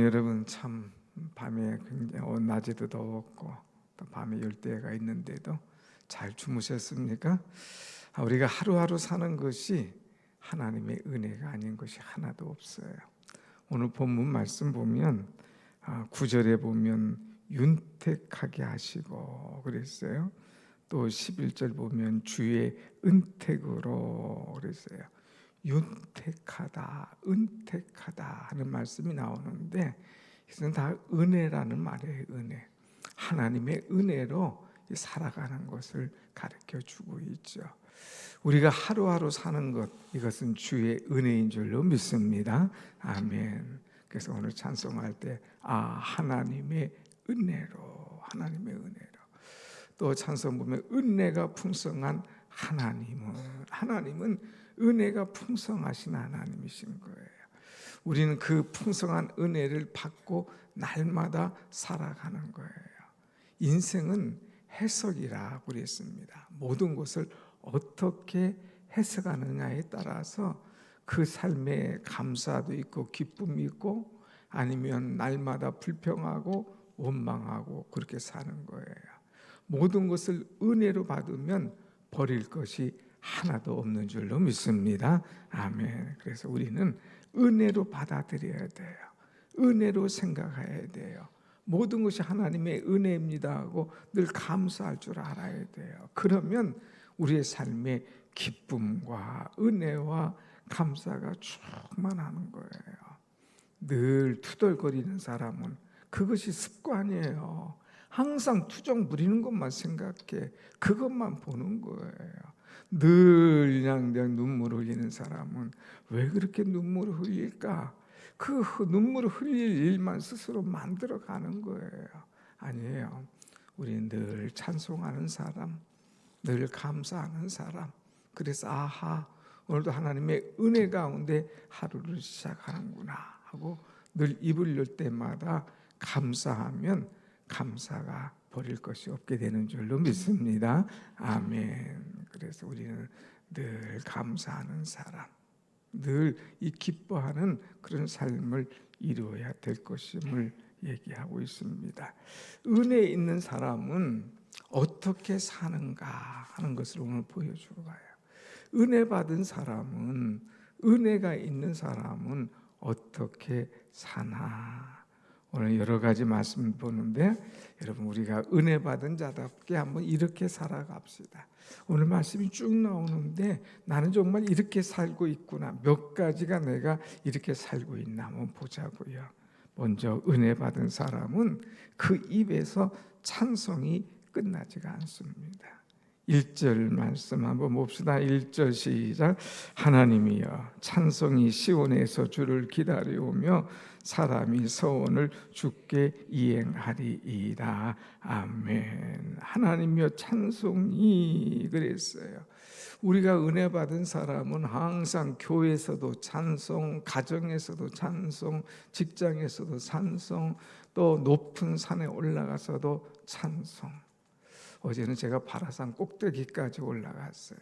여러분 참 밤에 굉장히 낮에도 더웠고 또 밤에 열대가 있는데도 잘 주무셨습니까? 우리가 하루하루 사는 것이 하나님의 은혜가 아닌 것이 하나도 없어요. 오늘 본문 말씀 보면 9절에 보면 윤택하게 하시고 그랬어요. 또 11절 보면 주의 은택으로 그랬어요. 윤택하다, 은택하다 하는 말씀이 나오는데 이것은 다 은혜라는 말이에요. 은혜. 하나님의 은혜로 살아가는 것을 가르쳐주고 있죠. 우리가 하루하루 사는 것, 이것은 주의 은혜인 줄로 믿습니다. 아멘. 그래서 오늘 찬송할 때 하나님의 은혜로, 하나님의 은혜로. 또 찬송 보면 은혜가 풍성한 하나님은 은혜가 풍성하신 하나님이신 거예요. 우리는 그 풍성한 은혜를 받고 날마다 살아가는 거예요. 인생은 해석이라고 그랬습니다. 모든 것을 어떻게 해석하느냐에 따라서 그 삶에 감사도 있고 기쁨이 있고 아니면 날마다 불평하고 원망하고 그렇게 사는 거예요. 모든 것을 은혜로 받으면 버릴 것이 하나도 없는 줄로 믿습니다. 아멘. 그래서 우리는 은혜로 받아들여야 돼요. 은혜로 생각해야 돼요. 모든 것이 하나님의 은혜입니다 하고 늘 감사할 줄 알아야 돼요. 그러면 우리의 삶에 기쁨과 은혜와 감사가 충만하는 거예요. 늘 투덜거리는 사람은 그것이 습관이에요. 항상 투정 부리는 것만 생각해. 그것만 보는 거예요. 늘 그냥 눈물을 흘리는 사람은 왜 그렇게 눈물을 흘릴까? 그 눈물을 흘릴 일만 스스로 만들어가는 거예요. 아니에요. 우리는 늘 찬송하는 사람, 늘 감사하는 사람. 그래서 오늘도 하나님의 은혜 가운데 하루를 시작하는구나 하고 늘 입을 열 때마다 감사하면 감사가 버릴 것이 없게 되는 줄로 믿습니다. 아멘. 그래서 우리는 늘 감사하는 사람, 늘 이 기뻐하는 그런 삶을 이루어야 될 것임을 얘기하고 있습니다. 은혜 있는 사람은 어떻게 사는가 하는 것을 오늘 보여주러 가요. 은혜 받은 사람은, 은혜가 있는 사람은 어떻게 사나. 오늘 여러 가지 말씀 보는데 여러분 우리가 은혜 받은 자답게 한번 이렇게 살아갑시다. 오늘 말씀이 쭉 나오는데 나는 정말 이렇게 살고 있구나. 몇 가지가 내가 이렇게 살고 있나 한번 보자고요. 먼저 은혜 받은 사람은 그 입에서 찬송이 끝나지가 않습니다. 1절 말씀 한번 봅시다. 1절 시작. 하나님이여 찬송이 시온에서 주를 기다려오며 사람이 서원을 주께 이행하리이다. 아멘. 하나님이여 찬송이 그랬어요. 우리가 은혜 받은 사람은 항상 교회에서도 찬송, 가정에서도 찬송, 직장에서도 찬송, 또 높은 산에 올라가서도 찬송. 어제는 제가 바라산 꼭대기까지 올라갔어요.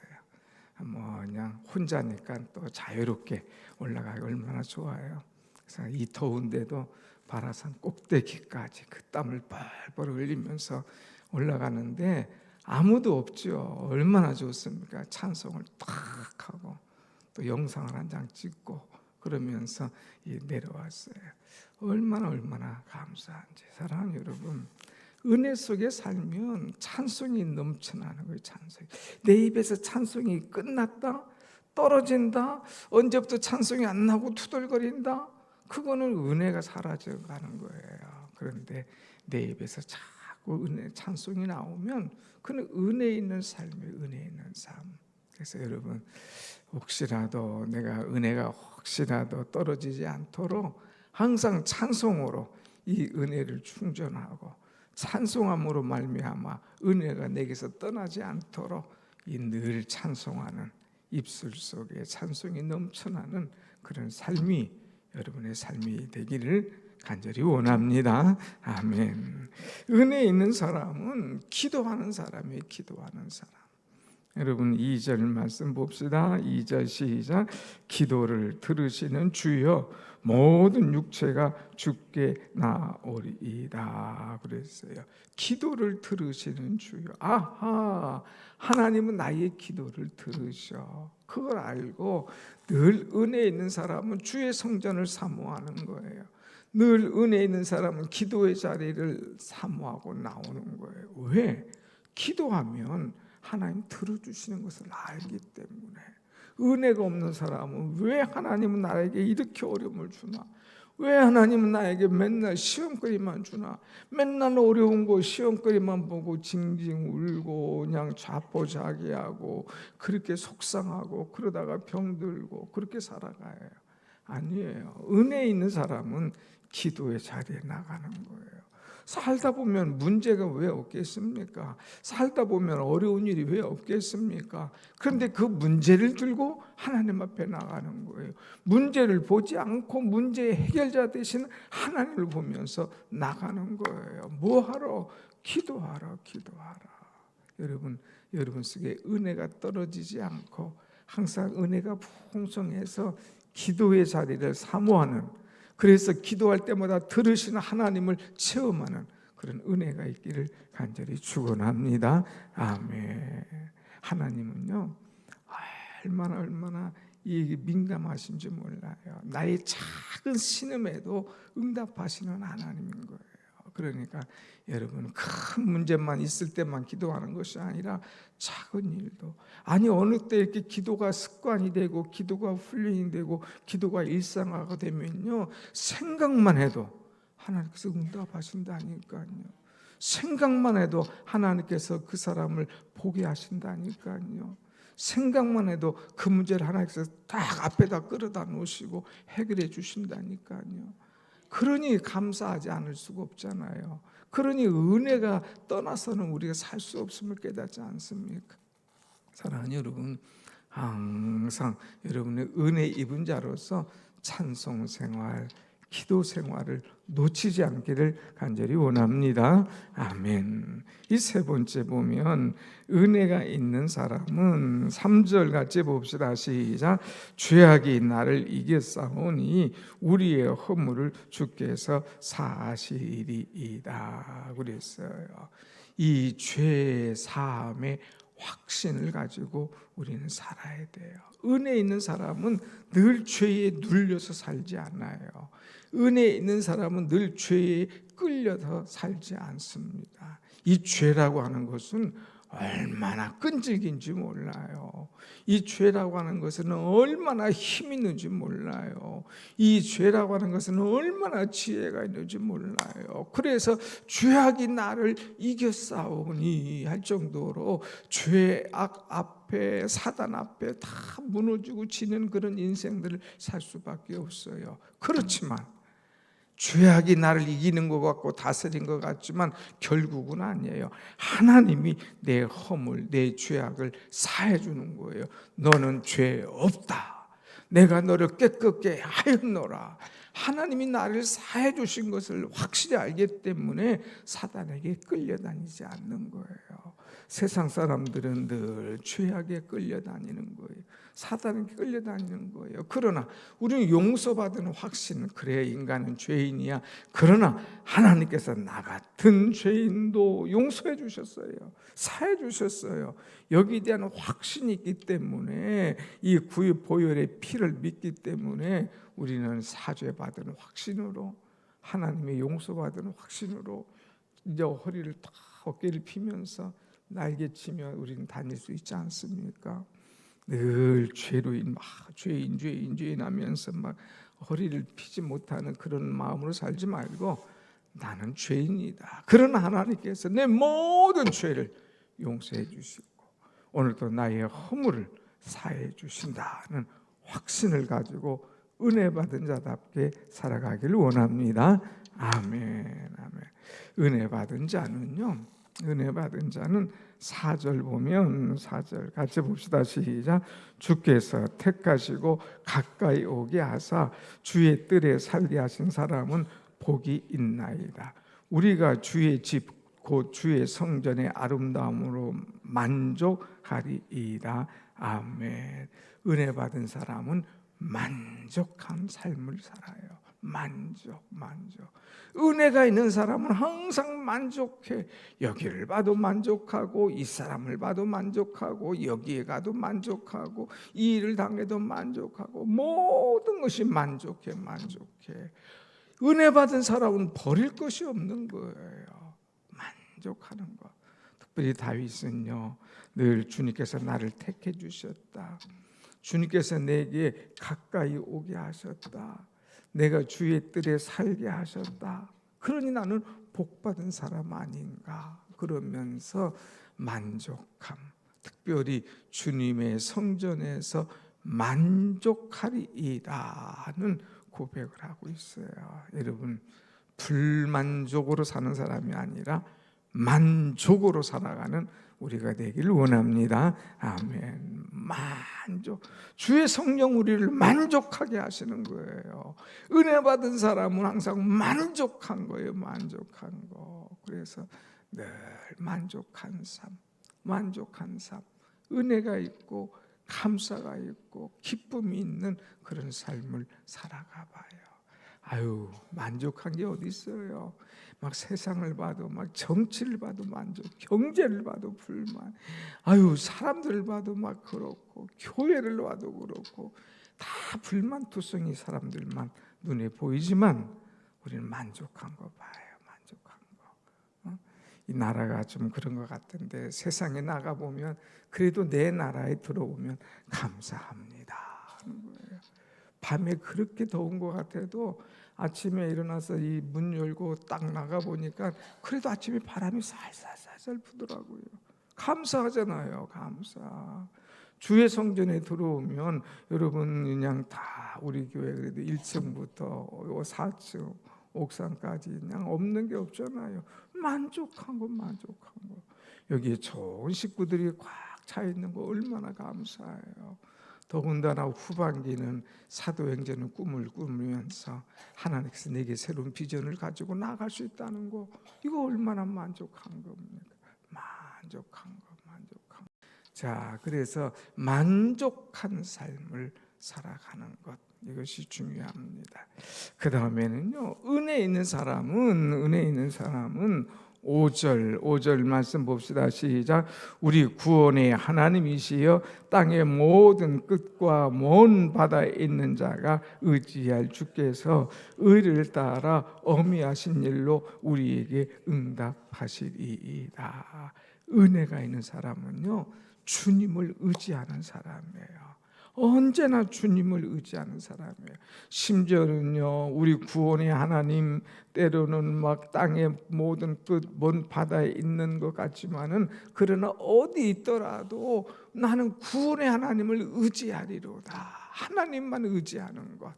그냥 혼자니까 또 자유롭게 올라가기 얼마나 좋아요. 그래서 이 더운데도 바라산 꼭대기까지 그 땀을 뻘뻘 흘리면서 올라가는데 아무도 없죠. 얼마나 좋습니까? 찬송을 탁 하고 또 영상을 한 장 찍고 그러면서 내려왔어요. 얼마나 감사한지. 사랑하는 여러분, 은혜 속에 살면 찬송이 넘쳐나는 거예요. 찬송이. 내 입에서 찬송이 끝났다, 떨어진다, 언제부터 찬송이 안 나고 투덜거린다, 그거는 은혜가 사라져가는 거예요. 그런데 내 입에서 자꾸 찬송이 나오면 그는 은혜 있는 삶이에요. 은혜 있는 삶. 그래서 여러분 혹시라도 내가 은혜가 혹시라도 떨어지지 않도록 항상 찬송으로 이 은혜를 충전하고 찬송함으로 말미암아 은혜가 내게서 떠나지 않도록 이 늘 찬송하는 입술 속에 찬송이 넘쳐나는 그런 삶이 여러분의 삶이 되기를 간절히 원합니다. 아멘. 은혜 있는 사람은 기도하는 사람이에요. 기도하는 사람. 여러분 2절 말씀 봅시다. 2절 시작. 기도를 들으시는 주여 모든 육체가 죽게 나오리이다 그랬어요. 기도를 들으시는 주요. 아하, 하나님은 나의 기도를 들으셔. 그걸 알고 늘 은혜 있는 사람은 주의 성전을 사모하는 거예요. 늘 은혜 있는 사람은 기도의 자리를 사모하고 나오는 거예요. 왜? 기도하면 하나님 들어주시는 것을 알기 때문에. 은혜가 없는 사람은 왜 하나님은 나에게 이렇게 어려움을 주나? 왜 하나님은 나에게 맨날 시험거리만 주나? 맨날 어려운 거 시험거리만 보고 징징 울고 그냥 자포자기하고 그렇게 속상하고 그러다가 병들고 그렇게 살아가요. 아니에요. 은혜 있는 사람은 기도의 자리에 나가는 거예요. 살다 보면 문제가 왜 없겠습니까? 살다 보면 어려운 일이 왜 없겠습니까? 그런데 그 문제를 들고 하나님 앞에 나가는 거예요. 문제를 보지 않고 문제의 해결자 되신 하나님을 보면서 나가는 거예요. 뭐하러? 기도하러, 기도하러. 여러분 속에 은혜가 떨어지지 않고 항상 은혜가 풍성해서 기도의 자리를 사모하는, 그래서 기도할 때마다 들으시는 하나님을 체험하는 그런 은혜가 있기를 간절히 축원합니다. 아멘. 하나님은요 얼마나 이 민감하신지 몰라요. 나의 작은 신음에도 응답하시는 하나님인 거예요. 그러니까 여러분 큰 문제만 있을 때만 기도하는 것이 아니라 작은 일도, 아니 어느 때 이렇게 기도가 습관이 되고 기도가 훈련이 되고 기도가 일상화가 되면요 생각만 해도 하나님께서 응답하신다니까요. 생각만 해도 하나님께서 그 사람을 보게 하신다니까요. 생각만 해도 그 문제를 하나님께서 딱 앞에다 끌어다 놓으시고 해결해 주신다니까요. 그러니 감사하지 않을 수가 없잖아요. 그러니 은혜가 떠나서는 우리가 살 수 없음을 깨닫지 않습니까? 사랑하는 여러분, 항상 여러분의 은혜 입은 자로서 찬송 생활, 기도 생활을 놓치지 않기를 간절히 원합니다. 아멘. 이 세 번째 보면 은혜가 있는 사람은 3절 같이 봅시다. 시작. 죄악이 나를 이겼사오니 우리의 허물을 주께서 사하시리이다 그랬어요. 이 죄 사함의 확신을 가지고 우리는 살아야 돼요. 은혜 있는 사람은 늘 죄에 눌려서 살지 않아요. 은혜 있는 사람은 늘 죄에 끌려서 살지 않습니다. 이 죄라고 하는 것은 얼마나 끈질긴지 몰라요. 이 죄라고 하는 것은 얼마나 힘 있는지 몰라요. 이 죄라고 하는 것은 얼마나 지혜가 있는지 몰라요. 그래서 죄악이 나를 이겼사오니 할 정도로 죄악 앞에, 사단 앞에 다 무너지고 지는 그런 인생들을 살 수밖에 없어요. 그렇지만 죄악이 나를 이기는 것 같고 다스린 것 같지만 결국은 아니에요. 하나님이 내 허물, 내 죄악을 사해 주는 거예요. 너는 죄 없다. 내가 너를 깨끗게 하였노라. 하나님이 나를 사해 주신 것을 확실히 알기 때문에 사단에게 끌려다니지 않는 거예요. 세상 사람들은 늘 죄악에 끌려다니는 거예요. 사단에게 끌려다니는 거예요. 그러나 우리는 용서받은 확신, 그래 인간은 죄인이야. 그러나 하나님께서 나 같은 죄인도 용서해 주셨어요. 사해 주셨어요. 여기에 대한 확신이 있기 때문에, 이 구의 보혈의 피를 믿기 때문에 우리는 사죄받은 확신으로, 하나님의 용서받은 확신으로 이제 허리를 딱 어깨를 피면서 날개치며 우리는 다닐 수 있지 않습니까? 늘 죄로인 죄인 하면서 막 허리를 피지 못하는 그런 마음으로 살지 말고 나는 죄인이다. 그러나 하나님께서 내 모든 죄를 용서해 주시고 오늘도 나의 허물을 사해 주신다는 확신을 가지고 은혜 받은 자답게 살아가기를 원합니다. 아멘, 아멘. 은혜 받은 자는요, 은혜 받은 자는 4절 보면 4절 같이 봅시다. 시작. 주께서 택하시고 가까이 오게 하사 주의 뜰에 살게 하신 사람은 복이 있나이다. 우리가 주의 집 곧 주의 성전의 아름다움으로 만족하리이다. 아멘. 은혜 받은 사람은 만족한 삶을 살아요. 만족. 은혜가 있는 사람은 항상 만족해. 여기를 봐도 만족하고, 이 사람을 봐도 만족하고, 여기에 가도 만족하고, 이 일을 당해도 만족하고, 모든 것이 만족해. 은혜 받은 사람은 버릴 것이 없는 거예요. 만족하는 것. 특별히 다윗은요, 늘 주님께서 나를 택해 주셨다. 주님께서 내게 가까이 오게 하셨다. 내가 주의 뜰에 살게 하셨다. 그러니 나는 복받은 사람 아닌가. 그러면서 만족함, 특별히 주님의 성전에서 만족하리이다는 고백을 하고 있어요. 여러분, 불만족으로 사는 사람이 아니라 만족으로 살아가는 우리가 되기를 원합니다. 아멘. 만족. 주의 성령 우리를 만족하게 하시는 거예요. 은혜 받은 사람은 항상 만족한 거예요. 만족한 거. 그래서 늘 만족한 삶. 은혜가 있고 감사가 있고 기쁨이 있는 그런 삶을 살아가 봐요. 아유, 만족한 게 어디 있어요? 막 세상을 봐도, 막 정치를 봐도 만족, 경제를 봐도 불만, 아유, 사람들을 봐도 막 그렇고, 교회를 봐도 그렇고, 다 불만투성이 사람들만 눈에 보이지만 우리는 만족한 거 봐요. 만족한 거. 이 나라가 좀 그런 것 같은데, 세상에 나가 보면 그래도 내 나라에 들어오면 감사합니다 하는 거예요. 밤에 그렇게 더운 것 같아도 아침에 일어나서 이 문 열고 딱 나가 보니까 그래도 아침에 바람이 살살 부더라고요. 감사하잖아요. 감사. 주의 성전에 들어오면 여러분 그냥 다 우리 교회 그래도 1층부터 4층 옥상까지 그냥 없는 게 없잖아요. 만족한 거. 여기에 좋은 식구들이 꽉 차 있는 거 얼마나 감사해요. 더군다나 후반기는 사도행전의 꿈을 꾸면서 하나님께서 내게 새로운 비전을 가지고 나갈 수 있다는 거, 이거 얼마나 만족한 겁니까? 만족한 거. 자, 그래서 만족한 삶을 살아가는 것, 이것이 중요합니다. 그 다음에는요, 은혜 있는 사람은 5절 말씀 봅시다. 시작. 우리 구원의 하나님이시여 땅의 모든 끝과 먼 바다에 있는 자가 의지할 주께서 의를 따라 어미하신 일로 우리에게 응답하시리이다. 은혜가 있는 사람은요, 주님을 의지하는 사람이에요. 언제나 주님을 의지하는 사람이에요. 심지어는요, 우리 구원의 하나님, 때로는 막 땅의 모든 끝, 먼 바다에 있는 것 같지만은, 그러나 어디 있더라도 나는 구원의 하나님을 의지하리로다. 하나님만 의지하는 것.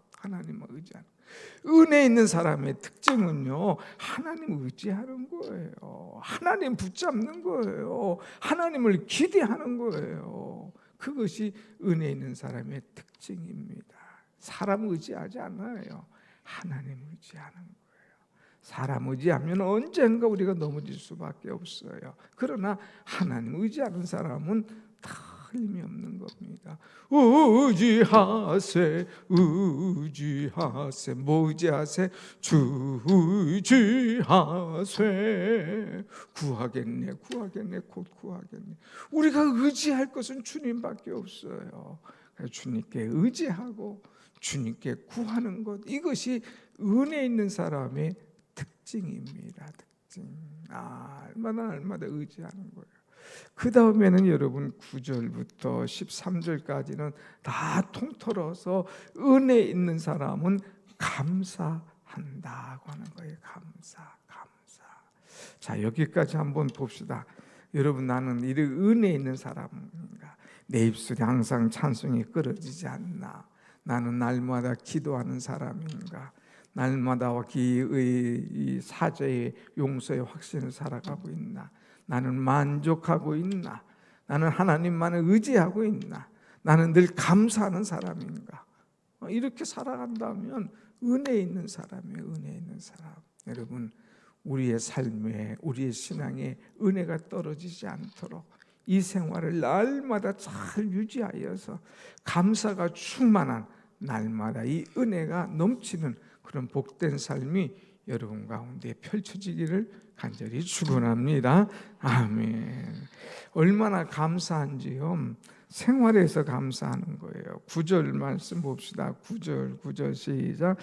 은혜 있는 사람의 특징은요, 하나님 의지하는 거예요. 하나님 붙잡는 거예요. 하나님을 기대하는 거예요. 그것이 은혜 있는 사람의 특징입니다. 사람 의지하지 않아요. 하나님 의지하는 거예요. 사람 의지하면 언젠가 우리가 넘어질 수밖에 없어요. 그러나 하나님 의지하는 사람은 틀림이 없는 겁니다. 의지하세. 뭐 의지하세? 주 의지하세. 구하겠네. 곧 구하겠네. 우리가 의지할 것은 주님밖에 없어요. 주님께 의지하고 주님께 구하는 것, 이것이 은혜 있는 사람의 특징입니다. 얼마나 의지하는 거예요. 그 다음에는 여러분 9절부터 13절까지는 다 통틀어서 은혜 있는 사람은 감사한다고 하는 거예요. 감사. 자, 여기까지 한번 봅시다. 여러분, 나는 이 은혜 있는 사람인가? 내 입술에 항상 찬송이 끊어지지 않나? 나는 날마다 기도하는 사람인가? 날마다 이 사죄의 용서의 확신을 살아가고 있나? 나는 만족하고 있나? 나는 하나님만을 의지하고 있나? 나는 늘 감사하는 사람인가? 이렇게 살아간다면 은혜 있는 사람이에요. 은혜 있는 사람. 여러분, 우리의 삶에, 우리의 신앙에 은혜가 떨어지지 않도록 이 생활을 날마다 잘 유지하여서 감사가 충만한 날마다 이 은혜가 넘치는 그런 복된 삶이 여러분 가운데 펼쳐지기를 간절히 축원합니다. 아멘. 얼마나 감사한지요. 생활에서 감사하는 거예요. 9절 말씀 봅시다. 9절 시작.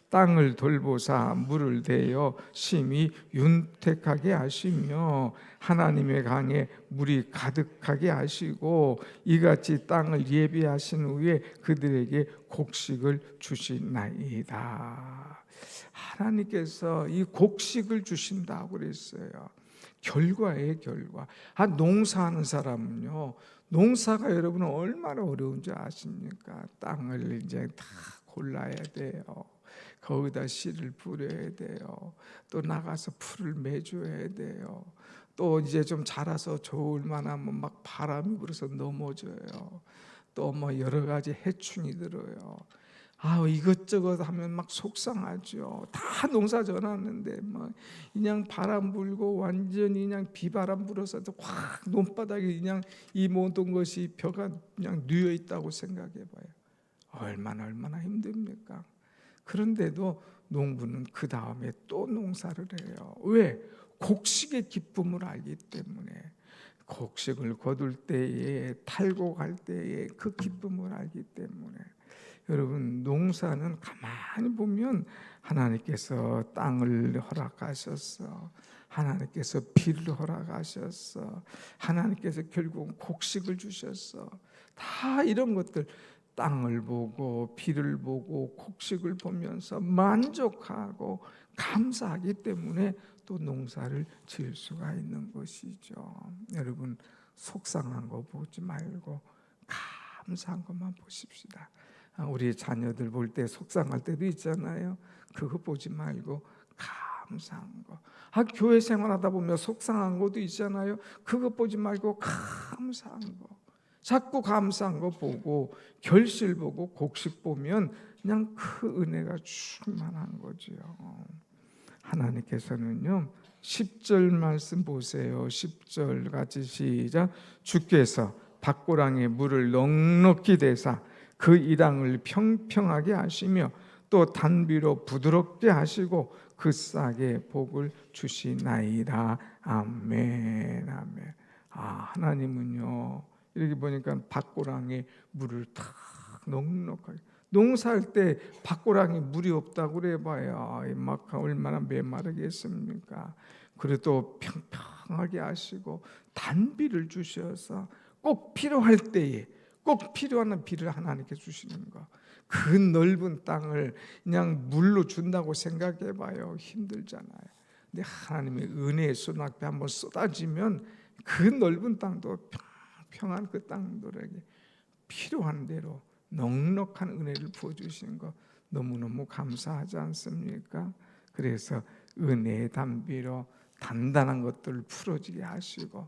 땅을 돌보사 물을 대어 심히 윤택하게 하시며 하나님의 강에 물이 가득하게 하시고 이같이 땅을 예비하신 후에 그들에게 곡식을 주시나이다. 하나님께서 이 곡식을 주신다고 그랬어요. 결과예요, 결과. 농사하는 사람은요, 농사가 여러분은 얼마나 어려운지 아십니까? 땅을 이제 다 골라야 돼요. 거기다 씨를 뿌려야 돼요. 또 나가서 풀을 매줘야 돼요. 또 이제 좀 자라서 좋을 만하면 막 바람이 불어서 넘어져요. 또 뭐 여러 가지 해충이 들어요. 이것저것 하면 막 속상하죠. 다 농사 져놨는데 막 그냥 바람 불고 완전히 그냥 비바람 불어서 확 논바닥에 그냥 이 모든 것이 벼가 그냥 누여 있다고 생각해봐요. 얼마나 힘듭니까? 그런데도 농부는 그 다음에 또 농사를 해요. 왜? 곡식의 기쁨을 알기 때문에. 곡식을 거둘 때에 탈고 갈 때에 그 기쁨을 알기 때문에. 여러분, 농사는 가만히 보면 하나님께서 땅을 허락하셨어. 하나님께서 비를 허락하셨어. 하나님께서 결국 곡식을 주셨어. 다 이런 것들, 땅을 보고 비를 보고 곡식을 보면서 만족하고 감사하기 때문에 또 농사를 지을 수가 있는 것이죠. 여러분, 속상한 거 보지 말고 감사한 것만 보십시다. 우리 자녀들 볼 때 속상할 때도 있잖아요. 그거 보지 말고 감사한 거. 교회 생활하다 보면 속상한 것도 있잖아요. 그거 보지 말고 감사한 거. 자꾸 감사한 거 보고 결실 보고 곡식 보면 그냥 그 은혜가 충만한 거죠. 하나님께서는요, 10절 말씀 보세요. 10절 같이 시작. 주께서 밭고랑에 물을 넉넉히 대사 그 이랑을 평평하게 하시며 또 단비로 부드럽게 하시고 그 싹에 복을 주시나이다. 아멘. 아멘. 하나님은요, 이렇게 보니까 밭고랑에 물을 탁 넉넉하게. 농사할 때 밭고랑에 물이 없다고 그래봐야 막 얼마나 메마르겠습니까? 그래도 평평하게 하시고 단비를 주셔서 꼭 필요할 때에 꼭 필요한 비를 하나님께 주시는 거. 그 넓은 땅을 그냥 물로 준다고 생각해봐요. 힘들잖아요. 근데 하나님의 은혜의 수낙비 한번 쏟아지면 그 넓은 땅도 평평한 그 땅들에게 필요한 대로 넉넉한 은혜를 부어주시는 거 너무너무 감사하지 않습니까? 그래서 은혜의 단비로 단단한 것들을 풀어지게 하시고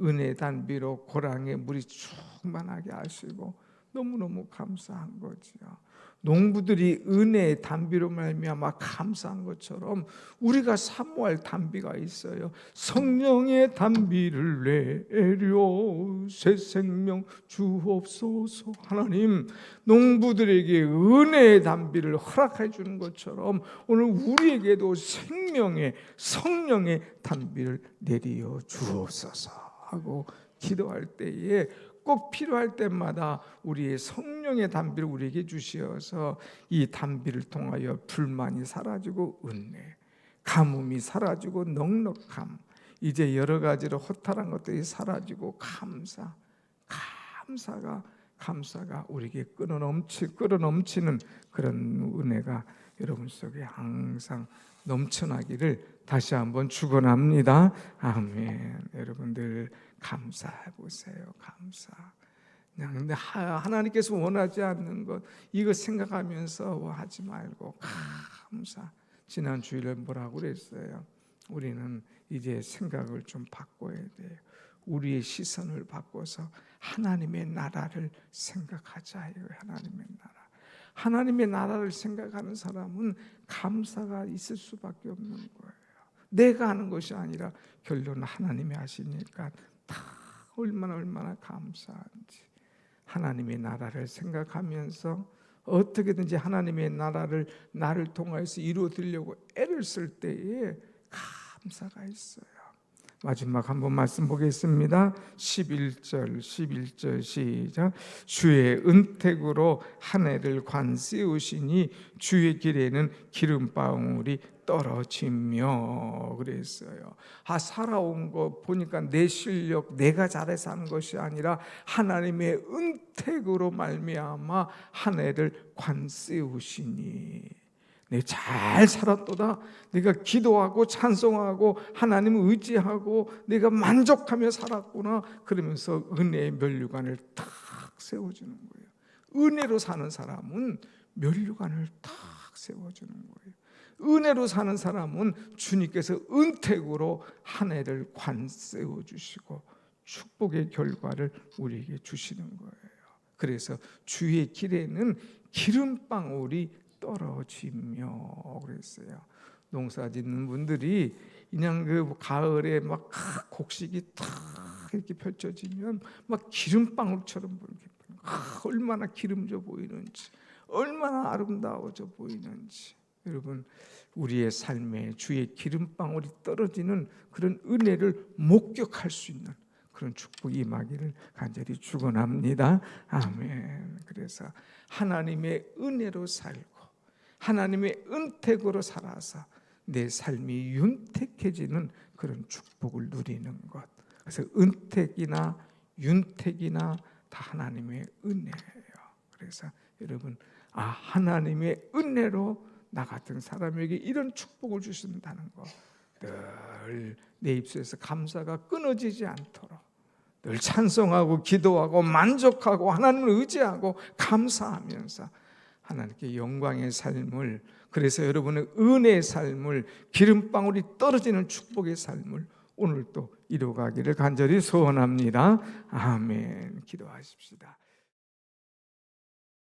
은혜의 단비로 고랑에 물이 충만하게 하시고 너무너무 감사한 거지요. 농부들이 은혜의 단비로 말미암아 감사한 것처럼 우리가 사모할 단비가 있어요. 성령의 단비를 내려 새 생명 주옵소서. 하나님, 농부들에게 은혜의 단비를 허락해 주는 것처럼 오늘 우리에게도 생명의 성령의 단비를 내려 주옵소서 하고 기도할 때에 꼭 필요할 때마다 우리의 성령의 단비를 우리에게 주시어서 이 단비를 통하여 불만이 사라지고 은혜, 가뭄이 사라지고 넉넉함, 이제 여러 가지로 허탈한 것들이 사라지고 감사가 우리에게 끌어넘치는 그런 은혜가 여러분 속에 항상 넘쳐나기를 다시 한번 축원합니다. 아멘. 여러분들 감사해 보세요. 감사. 근데 하나님께서 원하지 않는 것 이거 생각하면서 하지 말고 감사. 지난 주일에 뭐라고 그랬어요? 우리는 이제 생각을 좀 바꿔야 돼요. 우리의 시선을 바꿔서 하나님의 나라를 생각하자. 하나님의 나라. 하나님의 나라를 생각하는 사람은 감사가 있을 수밖에 없는 거예요. 내가 하는 것이 아니라 결론은 하나님이 하시니까 다 얼마나 감사한지. 하나님의 나라를 생각하면서 어떻게든지 하나님의 나라를 나를 통하여서 이루어드리려고 애를 쓸 때에 감사가 있어요. 마지막 한번 말씀 보겠습니다. 11절 시작. 주의 은택으로 한 해를 관세우시니 주의 길에는 기름방울이 떨어지며 그랬어요. 살아온 거 보니까 내 실력, 내가 잘해서 한 것이 아니라 하나님의 은택으로 말미암아 한 해를 관세우시니 내 잘 살았도다. 내가 기도하고 찬송하고 하나님을 의지하고 내가 만족하며 살았구나. 그러면서 은혜의 면류관을 탁 세워주는 거예요. 은혜로 사는 사람은 면류관을 탁 세워주는 거예요. 은혜로 사는 사람은 주님께서 은택으로 한 해를 관 세워주시고 축복의 결과를 우리에게 주시는 거예요. 그래서 주의 길에는 기름방울이 떨어지며 그랬어요. 농사 짓는 분들이 그냥 그 가을에 막 곡식이 탁 이렇게 펼쳐지면 막 기름방울처럼 보이게, 얼마나 기름져 보이는지, 얼마나 아름다워져 보이는지. 여러분, 우리의 삶에 주의 기름방울이 떨어지는 그런 은혜를 목격할 수 있는 그런 축복이 임하기를 간절히 축원합니다. 아멘. 그래서 하나님의 은혜로 살고 하나님의 은택으로 살아서 내 삶이 윤택해지는 그런 축복을 누리는 것. 그래서 은택이나 윤택이나 다 하나님의 은혜예요. 그래서 여러분, 하나님의 은혜로 나 같은 사람에게 이런 축복을 주신다는 것, 늘 내 입술에서 감사가 끊어지지 않도록 늘 찬송하고 기도하고 만족하고 하나님을 의지하고 감사하면서 하나님께 영광의 삶을, 그래서 여러분의 은혜의 삶을, 기름방울이 떨어지는 축복의 삶을 오늘 또 이루어가기를 간절히 소원합니다. 아멘. 기도하십시다.